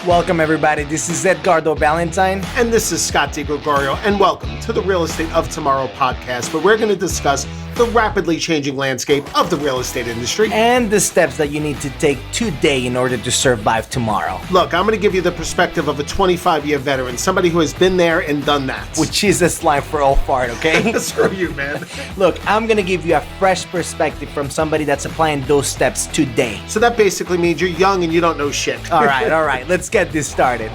Welcome, everybody. This is Edgardo, Balentine. And this is Scott DiGregorio, and welcome to the Real Estate of Tomorrow podcast, where we're going to discuss the rapidly changing landscape of the real estate industry. And the steps that you need to take today in order to survive tomorrow. Look, I'm going to give you the perspective of a 25-year veteran, somebody who has been there and done that. Which is a slime for all fart, okay? Screw you, man. Look, I'm going to give you a fresh perspective from somebody that's applying those steps today. So that basically means you're young and you don't know shit. All right. Let's get this started.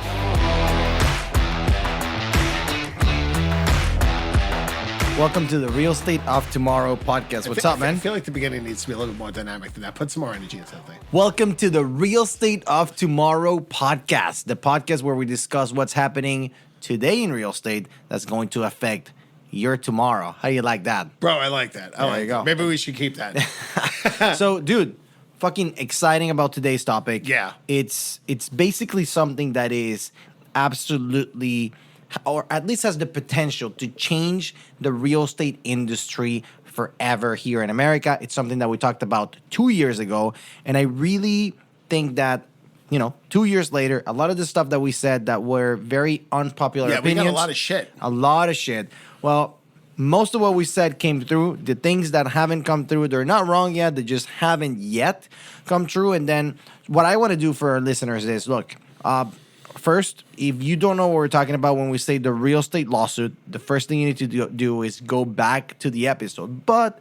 Welcome to the Real Estate of Tomorrow podcast. What's up, man? I feel like the beginning needs to be a little bit more dynamic than that. Put some more energy into that thing. Welcome to the Real Estate of Tomorrow podcast, the podcast where we discuss what's happening today in real estate that's going to affect your tomorrow. How do you like that? Bro, I like that. There you go. Maybe we should keep that. So, dude, fucking exciting about today's topic. Yeah. It's basically something that is absolutely, or at least has the potential to change the real estate industry forever here in America. It's something that we talked about 2 years ago. And I really think that, 2 years later, a lot of the stuff that we said that were very unpopular opinions. We got a lot of shit. A lot of shit. Well, most of what we said came through. The things that haven't come through, they're not wrong yet. They just haven't yet come true. And then what I want to do for our listeners is, look, first, if you don't know what we're talking about when we say the real estate lawsuit, the first thing you need to do is go back to the episode. But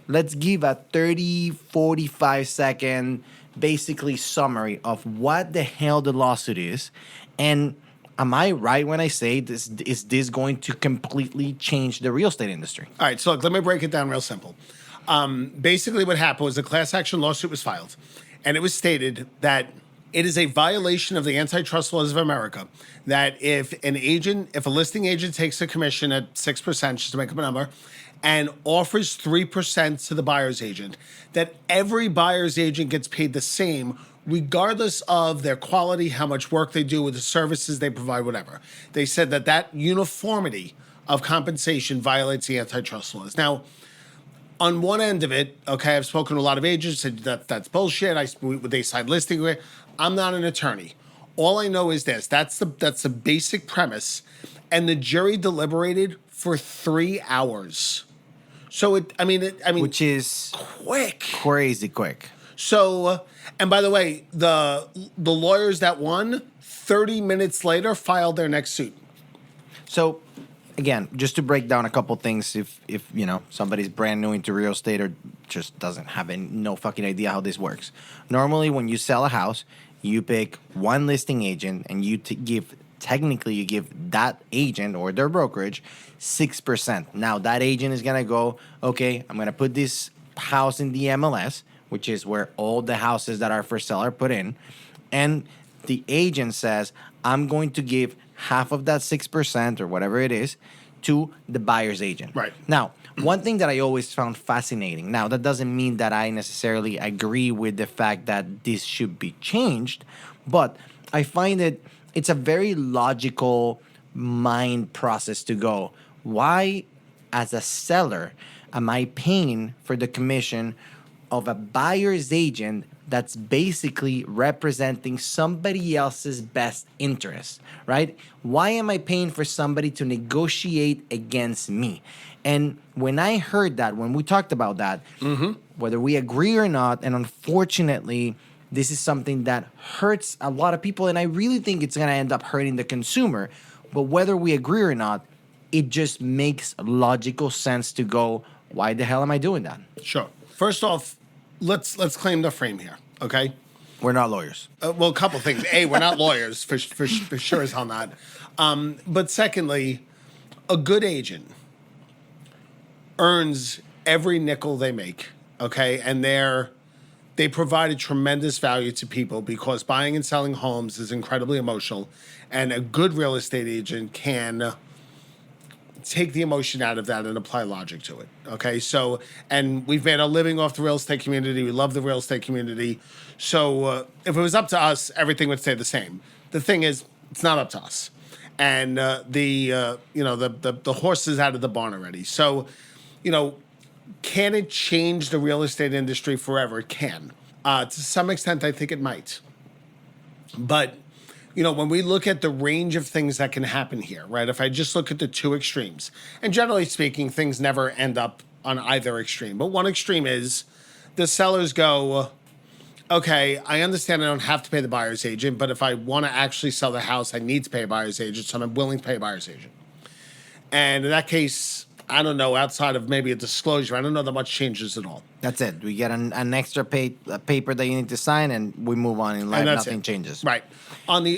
let's give a 30, 45 second basically summary of what the hell the lawsuit is. And am I right when I say this? Is this going to completely change the real estate industry? All right, so look, let me break it down real simple. Basically what happened was a class action lawsuit was filed, and it was stated that it is a violation of the antitrust laws of America that if a listing agent takes a commission at 6%, just to make up a number, and offers 3% to the buyer's agent, that every buyer's agent gets paid the same regardless of their quality, how much work they do with the services they provide, whatever. They said that uniformity of compensation violates the antitrust laws. Now, on one end of it, okay, I've spoken to a lot of agents, said that's bullshit. They signed listing agreement. I'm not an attorney. All I know is this. That's the basic premise. And the jury deliberated for 3 hours. So which is quick, crazy quick. So, and by the way, the lawyers that won 30 minutes later filed their next suit. So, again, just to break down a couple things, if somebody's brand new into real estate or just doesn't have no fucking idea how this works. Normally, when you sell a house, you pick one listing agent and you give that agent or their brokerage 6%. Now, that agent is going to go, okay, I'm going to put this house in the MLS, which is where all the houses that are for sale are put in. And the agent says, I'm going to give half of that 6% or whatever it is to the buyer's agent. Right. Now, one thing that I always found fascinating, now that doesn't mean that I necessarily agree with the fact that this should be changed, but I find it's a very logical mind process to go, why, as a seller, am I paying for the commission of a buyer's agent that's basically representing somebody else's best interest, right? Why am I paying for somebody to negotiate against me? And when I heard that, when we talked about that, whether we agree or not, and unfortunately, this is something that hurts a lot of people, and I really think it's going to end up hurting the consumer. But whether we agree or not, it just makes logical sense to go, why the hell am I doing that? Sure. First off, let's claim the frame here, okay? We're not lawyers. Well, a couple things. A, we're not lawyers, for sure as hell not. But secondly, a good agent earns every nickel they make, okay? And they provide a tremendous value to people because buying and selling homes is incredibly emotional. And a good real estate agent can take the emotion out of that and apply logic to it. Okay, so, and we've made a living off the real estate community. We love the real estate community. So if it was up to us, everything would stay the same. The thing is, it's not up to us. And the horse is out of the barn already. So, can it change the real estate industry forever? It can. To some extent, I think it might. But when we look at the range of things that can happen here, right? If I just look at the two extremes, and generally speaking, things never end up on either extreme. But one extreme is the sellers go, okay, I understand I don't have to pay the buyer's agent, but if I want to actually sell the house, I need to pay a buyer's agent, so I'm willing to pay a buyer's agent. And in that case, I don't know, outside of maybe a disclosure, I don't know that much changes at all. That's it. We get an extra paper that you need to sign, and we move on in life. Nothing changes. Right.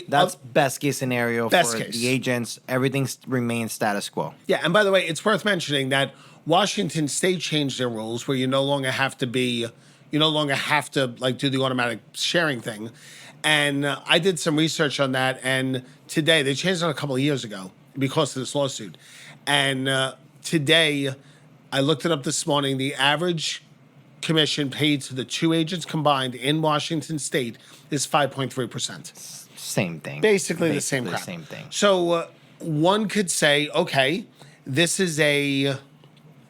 That's best case scenario best for case. the agents. Everything remains status quo. Yeah, and by the way, it's worth mentioning that Washington State changed their rules where you no longer have to like do the automatic sharing thing. And I did some research on that, and today they changed it a couple of years ago because of this lawsuit. And today, I looked it up this morning. The average commission paid to the two agents combined in Washington State is 5.3%. Same thing. Basically the same crap. Same thing. So one could say, okay, this is a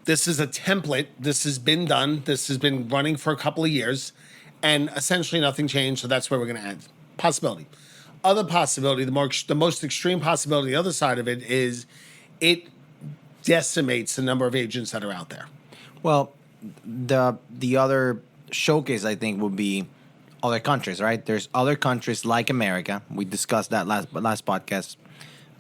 template. This has been done. This has been running for a couple of years, and essentially nothing changed. So that's where we're going to end. Possibility. Other possibility, the most extreme possibility, the other side of it is it decimates the number of agents that are out there. Well, the other showcase, I think, would be other countries, right? There's other countries like America. We discussed that last podcast,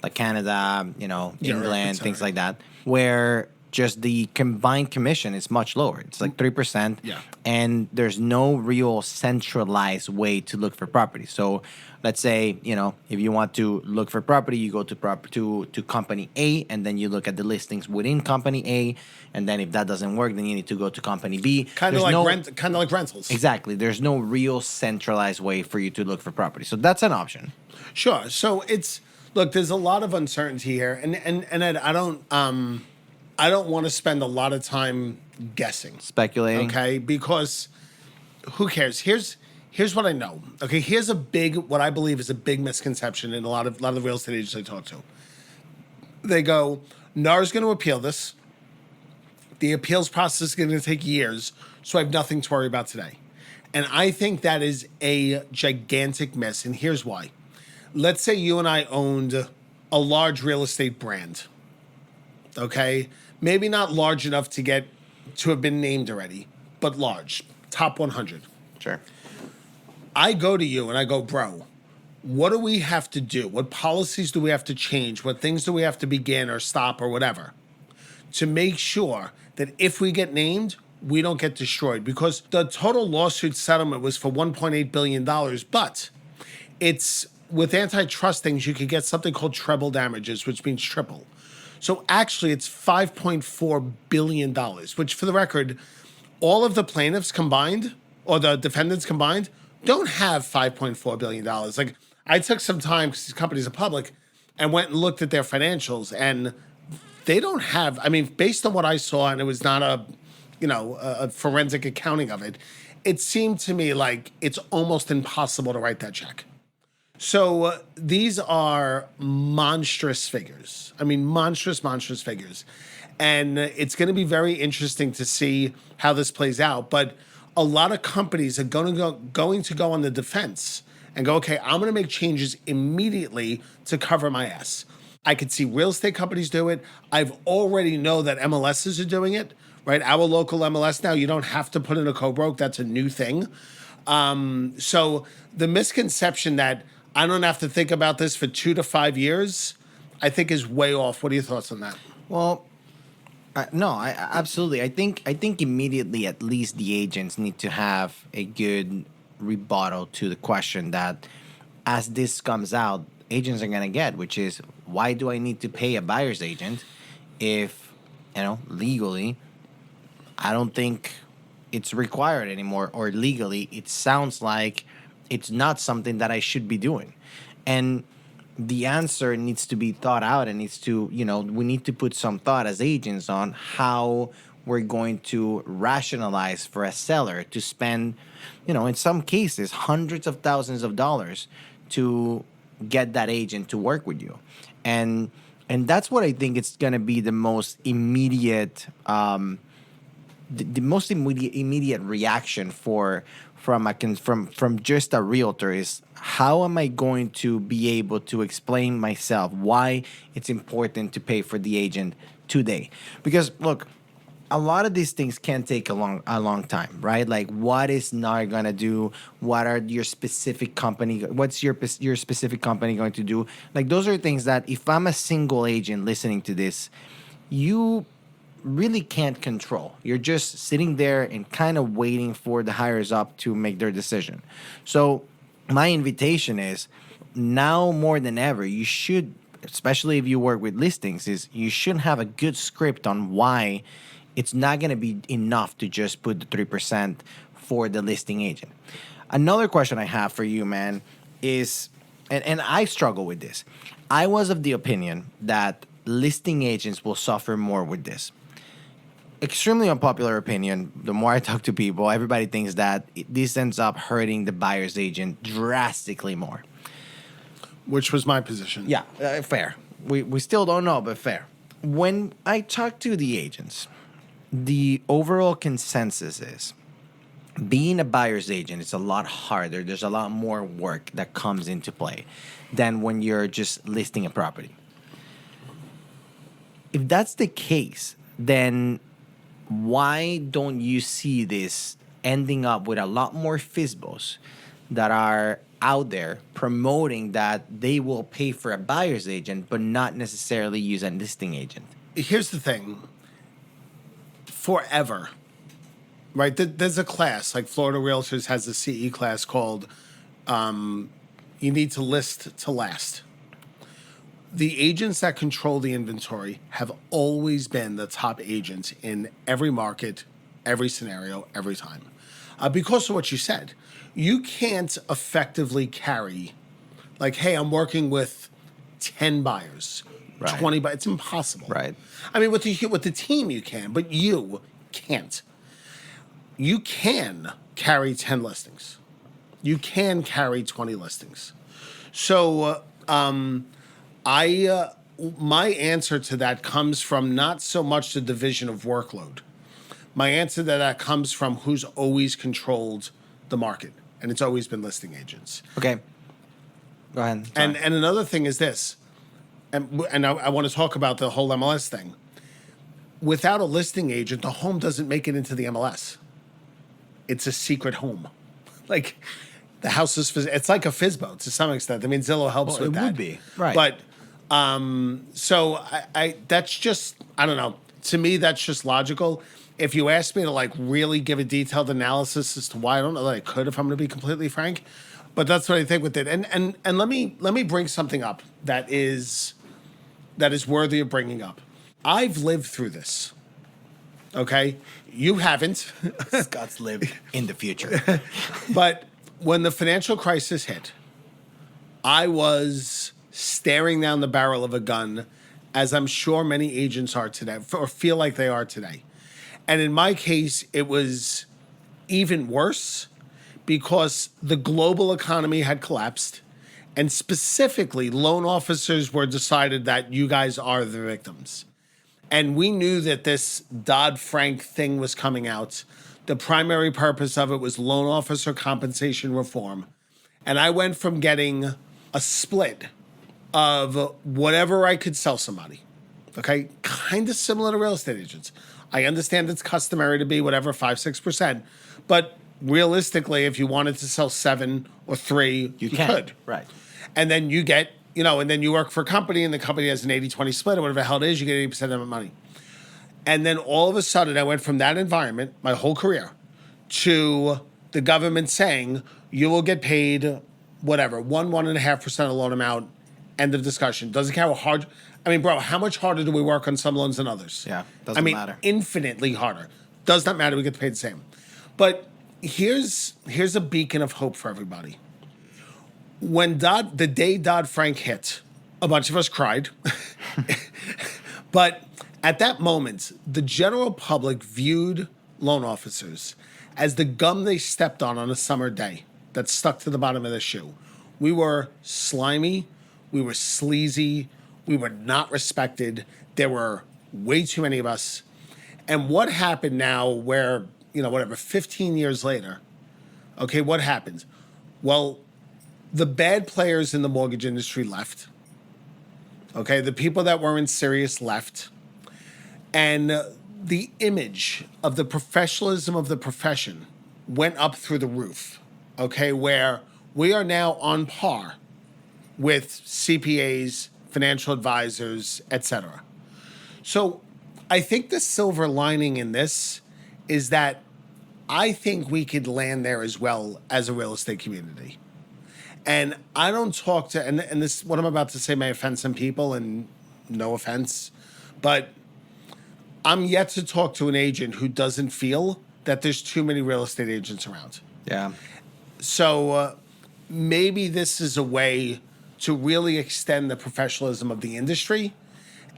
like Canada, England, things like that, where just the combined commission is much lower. It's like 3%. Yeah. And there's no real centralized way to look for property. So let's say, if you want to look for property, you go to company A, and then you look at the listings within company A. And then if that doesn't work, then you need to go to company B. Kind of like rentals. Exactly. There's no real centralized way for you to look for property. So that's an option. Sure. So look, there's a lot of uncertainty here. And Ed, I don't want to spend a lot of time guessing. Speculating. Okay, because who cares? Here's what I know. Okay, here's what I believe is a big misconception in a lot of the real estate agents I talk to. They go, NAR's going to appeal this. The appeals process is going to take years, so I have nothing to worry about today. And I think that is a gigantic miss, and here's why. Let's say you and I owned a large real estate brand. Okay, maybe not large enough to have been named already, but large, top 100. Sure. I go to you and I go, bro, what do we have to do? What policies do we have to change? What things do we have to begin or stop or whatever to make sure that if we get named, we don't get destroyed? Because the total lawsuit settlement was for $1.8 billion, but it's with antitrust things, you could get something called treble damages, which means triple. So actually, it's $5.4 billion, which, for the record, all of the plaintiffs combined, or the defendants combined, don't have $5.4 billion. Like, I took some time, because these companies are public, and went and looked at their financials, and they don't have, based on what I saw, and it was not a forensic accounting of it, it seemed to me like it's almost impossible to write that check. So these are monstrous figures. Monstrous figures. And it's going to be very interesting to see how this plays out. But a lot of companies are going to go on the defense and go, okay, I'm going to make changes immediately to cover my ass. I could see real estate companies do it. I've already know that MLSs are doing it, right? Our local MLS now, you don't have to put in a co-broke. That's a new thing. So the misconception that I don't have to think about this for 2 to 5 years, I think is way off. What are your thoughts on that? Well, no, I absolutely. I think immediately, at least the agents need to have a good rebuttal to the question that, as this comes out, agents are gonna get, which is, why do I need to pay a buyer's agent if, legally, I don't think it's required anymore, or legally, it sounds like it's not something that I should be doing. And the answer needs to be thought out, and needs to, we need to put some thought as agents on how we're going to rationalize for a seller to spend, in some cases, hundreds of thousands of dollars to get that agent to work with you. And that's what I think it's going to be the most immediate the most immediate reaction from just a realtor is, how am I going to be able to explain myself why it's important to pay for the agent today? Because look, a lot of these things can take a long time, right? Like, what is NAR gonna do? What are your specific company? What's your specific company going to do? Like, those are things that if I'm a single agent listening to this, you really can't control. You're just sitting there and kind of waiting for the higher up to make their decision. So my invitation is, now more than ever, you should, especially if you work with listings, is you should have a good script on why it's not going to be enough to just put the 3% for the listing agent. Another question I have for you, man, is, and I struggle with this. I was of the opinion that listing agents will suffer more with this. Extremely unpopular opinion. The more I talk to people, everybody thinks that this ends up hurting the buyer's agent drastically more. Which was my position. Yeah, fair. We still don't know, but fair. When I talk to the agents, the overall consensus is, being a buyer's agent is a lot harder. There's a lot more work that comes into play than when you're just listing a property. If that's the case, then why don't you see this ending up with a lot more FISBOs that are out there promoting that they will pay for a buyer's agent but not necessarily use a listing agent? Here's the thing. Forever, right? There's a class, like Florida Realtors has a CE class called You Need to List to Last. The agents that control the inventory have always been the top agents in every market, every scenario, every time. Because of what you said, you can't effectively carry, like, hey, I'm working with 10 buyers, Right. 20 buyers. It's impossible. Right. I mean, with the team you can, but you can't. You can carry 10 listings. You can carry 20 listings. So my answer to that comes from not so much the division of workload. My answer to that comes from who's always controlled the market, and it's always been listing agents. Okay. Go ahead. And another thing is this, and I want to talk about the whole MLS thing. Without a listing agent, the home doesn't make it into the MLS. It's a secret home. Like, the house is, it's like a FISBO to some extent. I mean, Zillow helps with it that. would be, right. But, so I that's just, I don't know. To me, that's just logical. If you ask me to, like, really give a detailed analysis as to why, I don't know that I could, if I'm going to be completely frank. But that's what I think with it. And let me bring something up that is worthy of bringing up. I've lived through this. Okay? You haven't. Scott's lived in the future. But when the financial crisis hit, I was staring down the barrel of a gun, as I'm sure many agents are today, or feel like they are today. And in my case, it was even worse because the global economy had collapsed, and specifically loan officers were decided that you guys are the victims. And we knew that this Dodd-Frank thing was coming out. The primary purpose of it was loan officer compensation reform. And I went from getting a split of whatever I could sell somebody, okay? Kind of similar to real estate agents. I understand it's customary to be whatever, 5-6%. But realistically, if you wanted to sell 7 or 3, you could. Right. And then you get, and then you work for a company, and the company has an 80-20 split or whatever the hell it is, you get 80% of the money. And then all of a sudden, I went from that environment, my whole career, to the government saying, you will get paid whatever, 1.5% of the loan amount, end of discussion. Doesn't care how hard. I mean, bro, how much harder do we work on some loans than others? Yeah, doesn't matter. Infinitely harder. Does not matter. We get paid the same. But here's a beacon of hope for everybody. When the day Dodd-Frank hit, a bunch of us cried. But at that moment, the general public viewed loan officers as the gum they stepped on a summer day that stuck to the bottom of their shoe. We were slimy. We were sleazy. We were not respected. There were way too many of us. And what happened now where, whatever, 15 years later, okay, what happens? Well, the bad players in the mortgage industry left. Okay, the people that weren't serious left. And the image of the professionalism of the profession went up through the roof. Okay, where we are now on par with CPAs, financial advisors, etc. So I think the silver lining in this is that I think we could land there as well as a real estate community. And I don't talk to, and this, what I'm about to say may offend some people, and no offense, but I'm yet to talk to an agent who doesn't feel that there's too many real estate agents around. Yeah. So maybe this is a way to really extend the professionalism of the industry.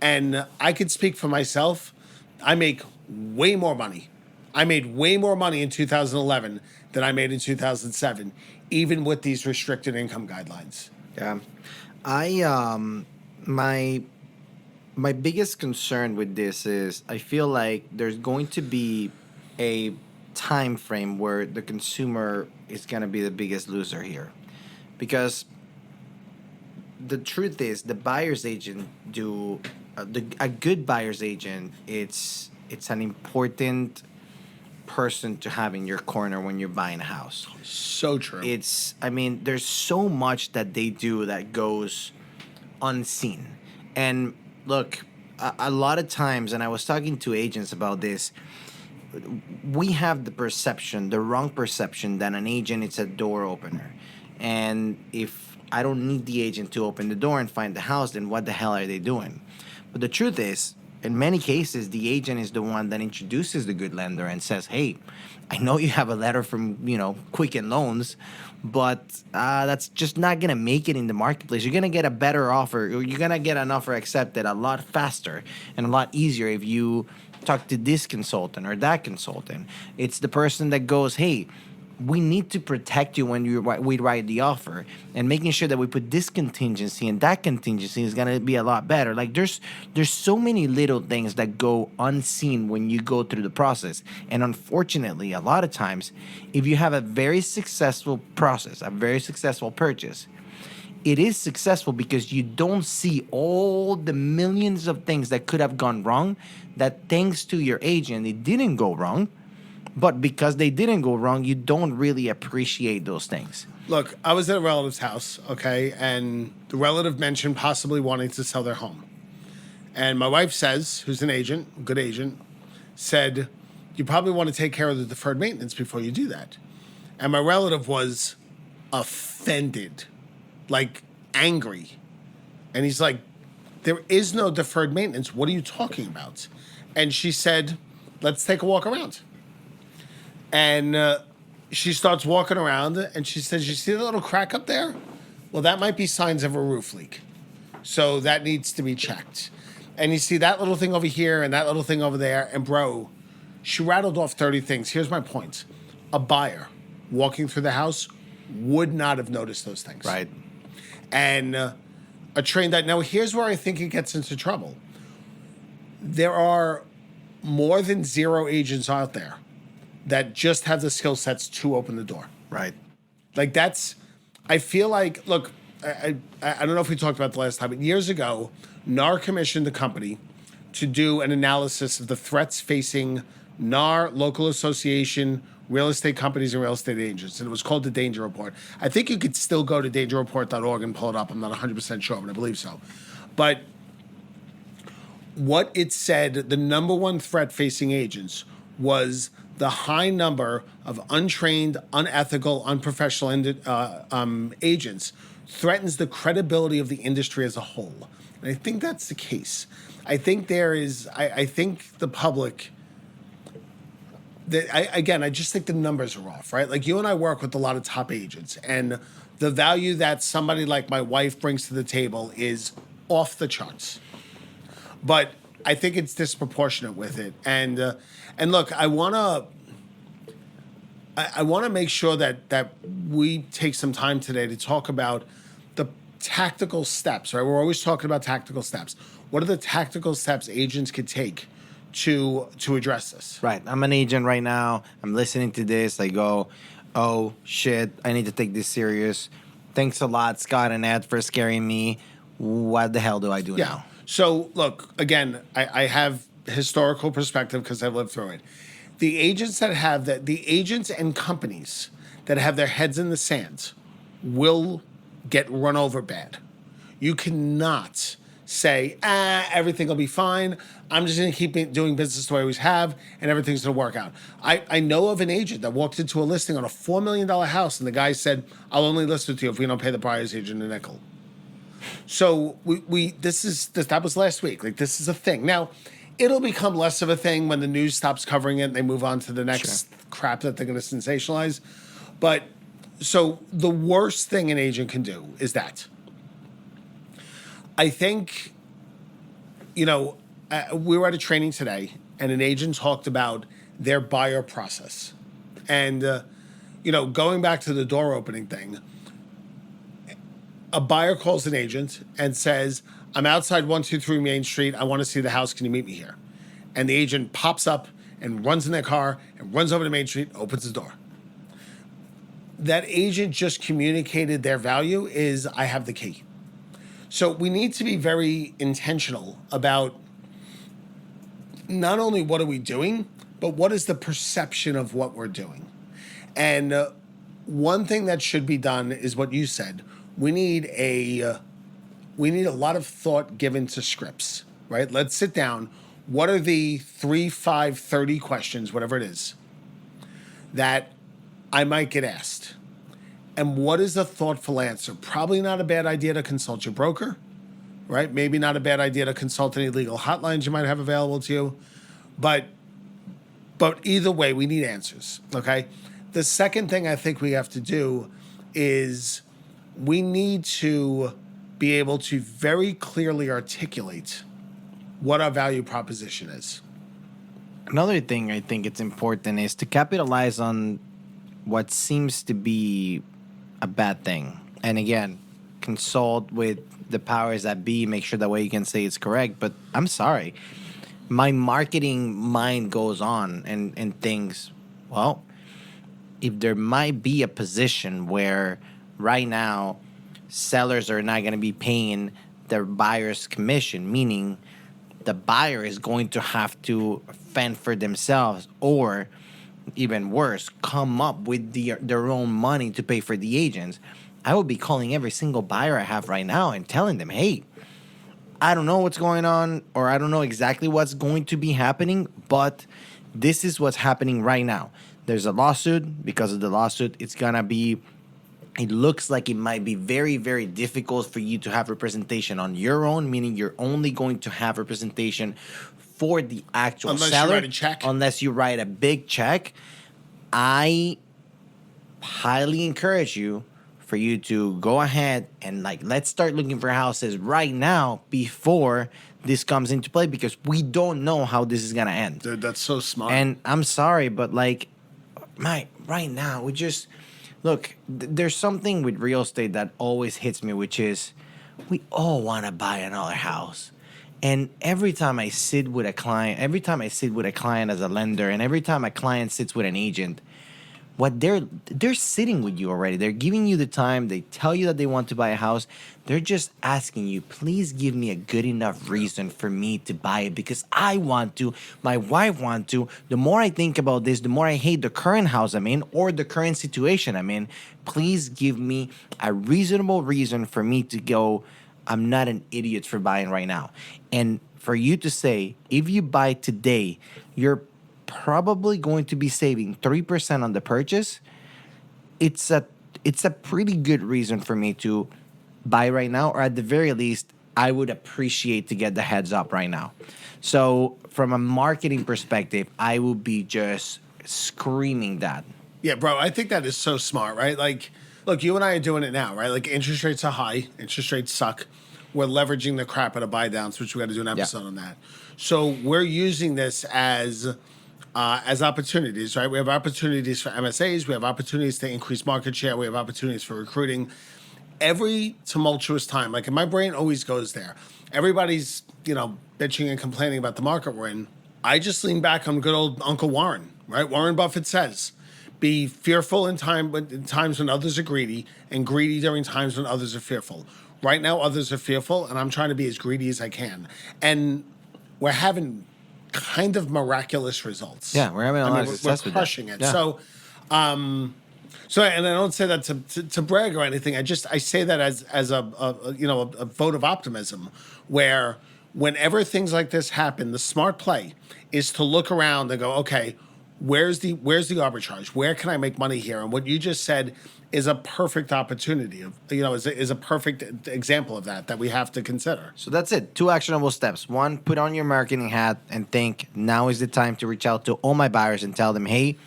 And I could speak for myself. I make way more money. I made way more money in 2011 than I made in 2007, even with these restricted income guidelines. Yeah. My biggest concern with this is I feel like there's going to be a time frame where the consumer is going to be the biggest loser here, because the truth is the buyer's agent do a good buyer's agent. It's an important person to have in your corner when you're buying a house. So true. There's so much that they do that goes unseen. And look, a lot of times, and I was talking to agents about this, we have the wrong perception that an agent is a door opener. And if I don't need the agent to open the door and find the house, then what the hell are they doing? But the truth is, in many cases, the agent is the one that introduces the good lender and says, hey, I know you have a letter from, Quicken Loans, but that's just not going to make it in the marketplace. You're going to get a better offer, or you're going to get an offer accepted a lot faster and a lot easier if you talk to this consultant or that consultant. It's the person that goes, hey, we need to protect you when we write the offer, and making sure that we put this contingency and that contingency is going to be a lot better. Like there's so many little things that go unseen when you go through the process. And unfortunately, a lot of times, if you have a very successful process, a very successful purchase, it is successful because you don't see all the millions of things that could have gone wrong, that thanks to your agent, it didn't go wrong. But because they didn't go wrong, you don't really appreciate those things. Look, I was at a relative's house, okay, and the relative mentioned possibly wanting to sell their home. And my wife says, who's an agent, a good agent, said, you probably want to take care of the deferred maintenance before you do that. And my relative was offended, like angry. And he's like, there is no deferred maintenance. What are you talking about? And she said, let's take a walk around. And she starts walking around, and she says, you see the little crack up there? Well, that might be signs of a roof leak. So that needs to be checked. And you see that little thing over here and that little thing over there. And bro, she rattled off 30 things. Here's my point. A buyer walking through the house would not have noticed those things. Right. And a trained that. Now, here's where I think it gets into trouble. There are more than 0 agents out there that just have the skill sets to open the door. Right. Like I feel like, look, I don't know if we talked about the last time, but years ago, NAR commissioned a company to do an analysis of the threats facing NAR, local association, real estate companies, and real estate agents. And it was called the Danger Report. I think you could still go to dangerreport.org and pull it up. I'm not 100% sure, but I believe so. But what it said, the number one threat facing agents was the high number of untrained, unethical, unprofessional agents threatens the credibility of the industry as a whole. And I think that's the case. I think I think the public, I just think the numbers are off, right? Like you and I work with a lot of top agents, and the value that somebody like my wife brings to the table is off the charts. But I think it's disproportionate with it. And look, I want to make sure that we take some time today to talk about the tactical steps, right? We're always talking about tactical steps. What are the tactical steps agents could take to address this. Right. I'm an agent right now. I'm listening to this. I go, oh, shit, I need to take this serious. Thanks a lot, Scott and Ed, for scaring me. What the hell do I do Yeah. now? So look, again, I have historical perspective because I've lived through it. The agents that have that, the agents and companies that have their heads in the sand will get run over bad. You cannot say, everything will be fine. I'm just going to keep doing business the way I always have, and everything's going to work out. I know of an agent that walked into a listing on a $4 million house, and the guy said, I'll only list it to you if we don't pay the buyer's agent a nickel. So that was last week. Like, this is a thing. Now, it'll become less of a thing when the news stops covering it and they move on to the next crap that they're going to sensationalize. But so the worst thing an agent can do is that. I think, we were at a training today and an agent talked about their buyer process. And, going back to the door opening thing, a buyer calls an agent and says, I'm outside 123 Main Street. I want to see the house. Can you meet me here? And the agent pops up and runs in their car and runs over to Main Street, opens the door. That agent just communicated their value is, I have the key. So we need to be very intentional about not only what are we doing, but what is the perception of what we're doing. And one thing that should be done is what you said. We need a lot of thought given to scripts, right? Let's sit down. What are the 3, 5, 30 questions, whatever it is, that I might get asked? And what is a thoughtful answer? Probably not a bad idea to consult your broker, right? Maybe not a bad idea to consult any legal hotlines you might have available to you. But either way, we need answers, okay? The second thing I think we have to do is we need to be able to very clearly articulate what our value proposition is. Another thing I think it's important is to capitalize on what seems to be a bad thing. And again, consult with the powers that be, make sure that way you can say it's correct. But I'm sorry, my marketing mind goes on and thinks, well, if there might be a position where right now sellers are not going to be paying their buyer's commission, meaning the buyer is going to have to fend for themselves, or even worse, come up with their own money to pay for the agents, I would be calling every single buyer I have right now and telling them, hey, I don't know what's going on, or I don't know exactly what's going to be happening, but this is what's happening right now. There's a lawsuit. Because of the lawsuit, it looks like it might be very, very difficult for you to have representation on your own, meaning you're only going to have representation for the actual seller. Unless you write a check. Unless you write a big check. I highly encourage you for you to go ahead and let's start looking for houses right now before this comes into play, because we don't know how this is going to end. Dude, that's so smart. And I'm sorry, but right now, we just... Look, there's something with real estate that always hits me, which is we all want to buy another house. And every time I sit with a client as a lender, and every time a client sits with an agent, what they're sitting with you already. They're giving you the time. They tell you that they want to buy a house. They're just asking you, please give me a good enough reason for me to buy it, because I want to, my wife wants to. The more I think about this, the more I hate the current house I'm in or the current situation I'm in. Please give me a reasonable reason for me to go, I'm not an idiot for buying right now. And for you to say, if you buy today, you're probably going to be saving 3% on the purchase. It's a pretty good reason for me to buy right now, or at the very least, I would appreciate to get the heads up right now. So from a marketing perspective, I will be just screaming that. Yeah, bro, I think that is so smart, right? Like, look, you and I are doing it now, right? Like, interest rates are high. Interest rates suck. We're leveraging the crap out of buy downs, which we got to do an episode on that. So we're using this as opportunities, right? We have opportunities for MSAs. We have opportunities to increase market share. We have opportunities for recruiting. Every tumultuous time, like, and my brain always goes there. Everybody's, bitching and complaining about the market we're in. I just lean back on good old Uncle Warren, right? Warren Buffett says, be fearful in times when others are greedy, and greedy during times when others are fearful. Right now, others are fearful, and I'm trying to be as greedy as I can. And we're having kind of miraculous results. Yeah, we're having a lot of success we're with that. crushing it. Yeah. So, and I don't say that to brag or anything. I say that as a vote of optimism, where whenever things like this happen, the smart play is to look around and go, okay, where's the arbitrage? Where can I make money here? And what you just said is a perfect opportunity is a perfect example of that we have to consider. So that's it. 2 actionable steps. 1, put on your marketing hat and think now is the time to reach out to all my buyers and tell them, hey,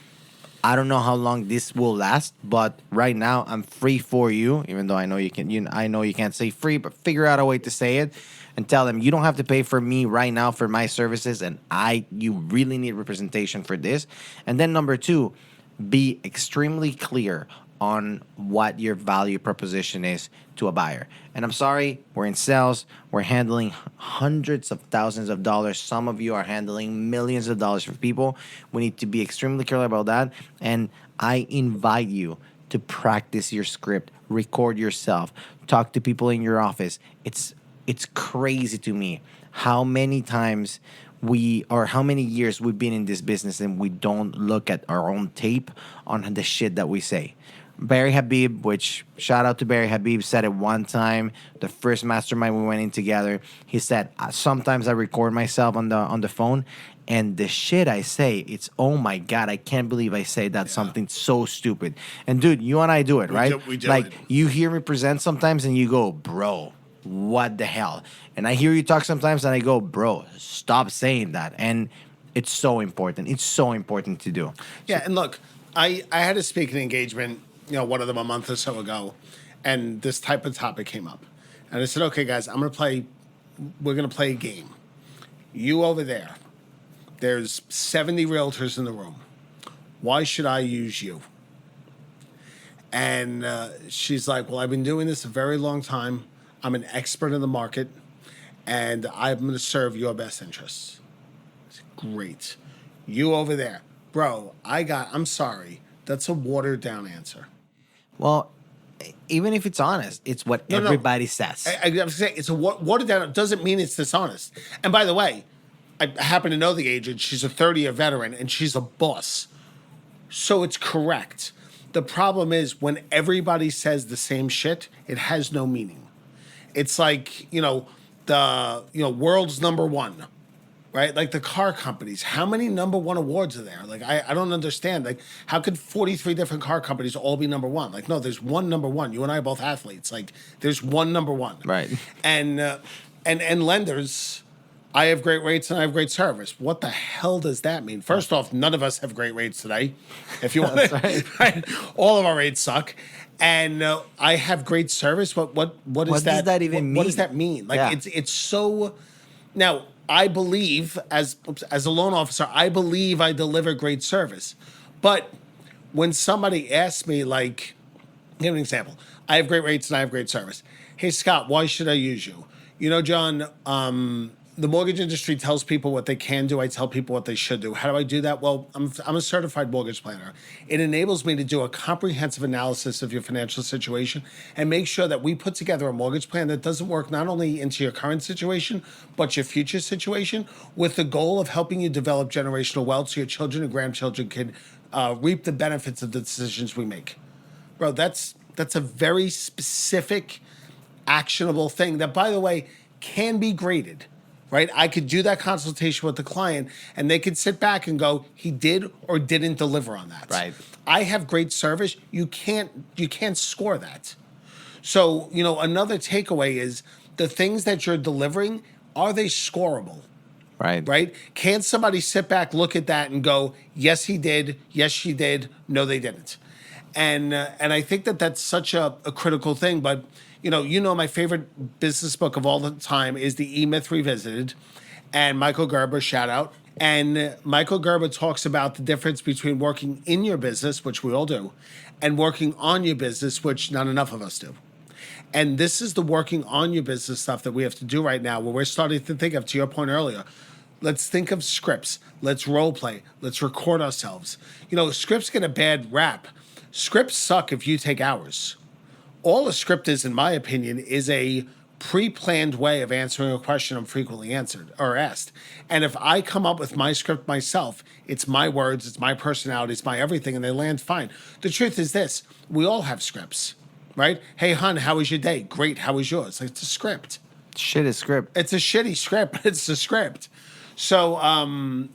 I don't know how long this will last, but right now I'm free for you. Even though I know you can, I know you can't say free, but figure out a way to say it and tell them you don't have to pay for me right now for my services, and you really need representation for this. And then number 2, be extremely clear on what your value proposition is to a buyer. And I'm sorry, we're in sales. We're handling hundreds of thousands of dollars. Some of you are handling millions of dollars for people. We need to be extremely clear about that. And I invite you to practice your script, record yourself, talk to people in your office. It's crazy to me how many times how many years we've been in this business and we don't look at our own tape on the shit that we say. Barry Habib, which shout out to Barry Habib, said it one time, the first mastermind we went in together. He said, sometimes I record myself on the phone, and the shit I say, it's, oh my God, I can't believe I say that something so stupid. And dude, you and I do it, right? We do like it. You hear me present sometimes and you go, bro, what the hell? And I hear you talk sometimes and I go, bro, stop saying that. And it's so important. It's so important to do. Yeah, and look, I had a speaking engagement, one of them a month or so ago, and this type of topic came up. And I said, okay, guys, we're going to play a game. You over there, there's 70 realtors in the room. Why should I use you? And she's like, well, I've been doing this a very long time. I'm an expert in the market, and I'm going to serve your best interests. I said, great. You over there. Bro, I'm sorry. That's a watered down answer. Well, even if it's honest, it's what everybody says. I was going to say, it's a watered down. It doesn't mean it's dishonest. And by the way, I happen to know the agent. She's a 30-year veteran, and she's a boss. So it's correct. The problem is when everybody says the same shit, it has no meaning. It's like, the world's number one, right? Like the car companies. How many number one awards are there? Like, I don't understand. Like, how could 43 different car companies all be number one? Like, no, there's one number one. You and I are both athletes. Like, there's one number one. Right. And lenders, I have great rates and I have great service. What the hell does that mean? First off, none of us have great rates today. If you want, right? All of our rates suck. And I have great service. What does that even mean? What does that mean? Like it's so. Now I believe as a loan officer, I believe I deliver great service. But when somebody asks me, like, give an example. I have great rates and I have great service. Hey Scott, why should I use you? John. The mortgage industry tells people what they can do. I tell people what they should do. How do I do that? Well, I'm a certified mortgage planner. It enables me to do a comprehensive analysis of your financial situation and make sure that we put together a mortgage plan that doesn't work not only into your current situation, but your future situation, with the goal of helping you develop generational wealth so your children and grandchildren can reap the benefits of the decisions we make. Bro, that's a very specific, actionable thing that, by the way, can be graded. Right? I could do that consultation with the client and they could sit back and go, he did or didn't deliver on that. Right. I have great service. You can't score that. So, another takeaway is the things that you're delivering, are they scoreable? Right. Right? Can somebody sit back, look at that and go, yes, he did. Yes, she did. No, they didn't. And I think that's such a critical thing. But my favorite business book of all the time is The E-Myth Revisited, and Michael Gerber, shout out. And Michael Gerber talks about the difference between working in your business, which we all do, and working on your business, which not enough of us do. And this is the working on your business stuff that we have to do right now, where we're starting to think of, to your point earlier, Let's think of scripts. Let's role play. Let's record ourselves. You know, scripts get a bad rap. Scripts suck if you take hours. All a script is, in my opinion, is a pre-planned way of answering a question I'm frequently answered or asked. And if I come up with my script myself, it's my words, it's my personality, it's my everything, and they land fine. The truth is this, we all have scripts, right? Hey, hon, how was your day? Great, how was yours? Like, it's a script. Shit is script. It's a shitty script, but it's a script. So,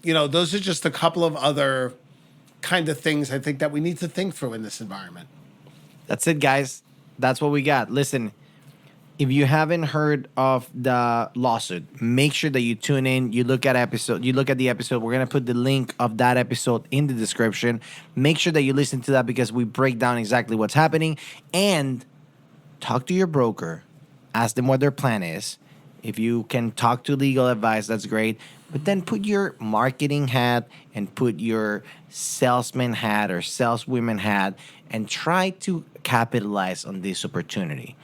you know, those are just a couple of other kind of things I think that we need to think through in this environment. That's it, guys. That's what we got. Listen, if you haven't heard of the lawsuit, make sure that you tune in. You look at the episode. We're gonna put the link of that episode in the description. Make sure that you listen to that because we break down exactly what's happening. And talk to your broker. Ask them what their plan is. If you can talk to legal advice, that's great. But then put your marketing hat and put your salesman hat or saleswoman hat and try to capitalize on this opportunity.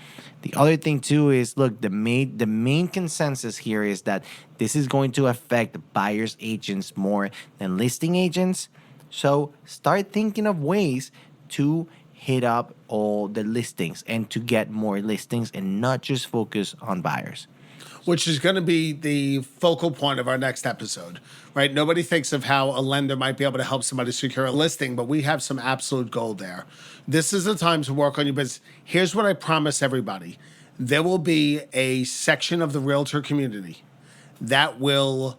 The other thing too is, look, the main consensus here is that this is going to affect buyers agents more than listing agents. So start thinking of ways to hit up all the listings and to get more listings and not just focus on buyers. Which is going to be the focal point of our next episode, right? Nobody thinks of how a lender might be able to help somebody secure a listing, but we have some absolute gold there. This is the time to work on your business. Here's what I promise everybody. There will be a section of the realtor community that will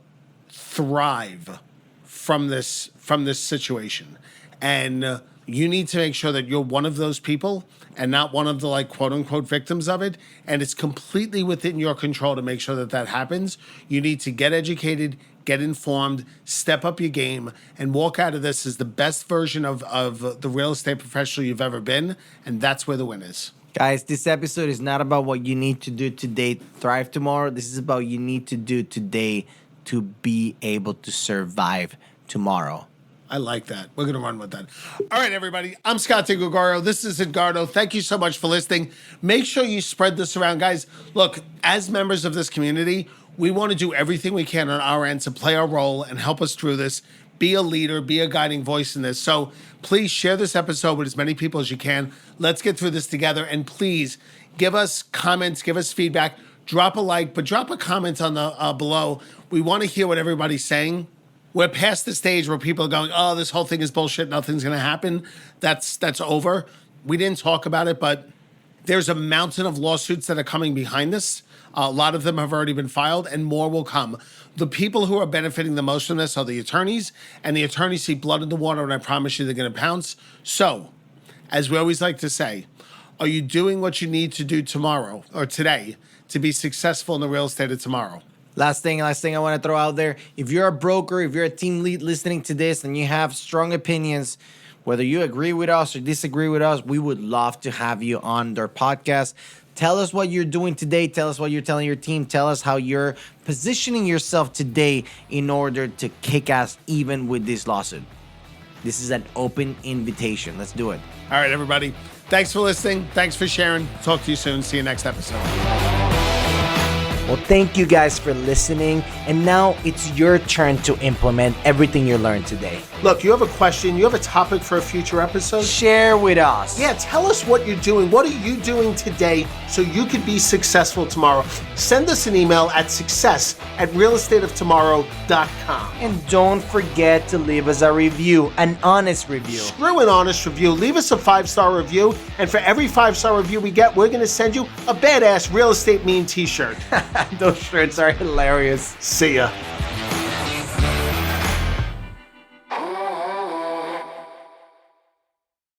thrive from this situation. And you need to make sure that you're one of those people and not one of the, like, quote unquote victims of it. And it's completely within your control to make sure that that happens. You need to get educated, get informed, step up your game, and walk out of this as the best version of the real estate professional you've ever been. And that's where the win is. Guys, this episode is not about what you need to do today to thrive tomorrow. This is about you need to do today to be able to survive tomorrow. I like that. We're going to run with that. All right, everybody. I'm Scott DiGregorio. This is Edgardo. Thank you so much for listening. Make sure you spread this around. Guys, look, as members of this community, we want to do everything we can on our end to play our role and help us through this. Be a leader, be a guiding voice in this. So please share this episode with as many people as you can. Let's get through this together. And please give us comments, give us feedback. Drop a like, but drop a comment on the below. We want to hear what everybody's saying. We're past the stage where people are going, oh, this whole thing is bullshit. Nothing's going to happen. That's over. We didn't talk about it, but there's a mountain of lawsuits that are coming behind this. A lot of them have already been filed and more will come. The people who are benefiting the most from this are the attorneys, and the attorneys see blood in the water, and I promise you they're going to pounce. So, as we always like to say, are you doing what you need to do tomorrow or today to be successful in the real estate of tomorrow? Last thing I want to throw out there. If you're a broker, if you're a team lead listening to this and you have strong opinions, whether you agree with us or disagree with us, we would love to have you on their podcast. Tell us what you're doing today. Tell us what you're telling your team. Tell us how you're positioning yourself today in order to kick ass even with this lawsuit. This is an open invitation. Let's do it. All right, everybody. Thanks for listening. Thanks for sharing. Talk to you soon. See you next episode. Well, thank you guys for listening. And now it's your turn to implement everything you learned today. Look, you have a question, you have a topic for a future episode? Share with us. Yeah, tell us what you're doing. What are you doing today so you could be successful tomorrow? Send us an email at success@realestateoftomorrow.com. And don't forget to leave us a review, an honest review. Screw an honest review. Leave us a 5-star review. And for every 5-star review we get, we're going to send you a badass Real Estate Mean t-shirt. Those shirts are hilarious. See ya.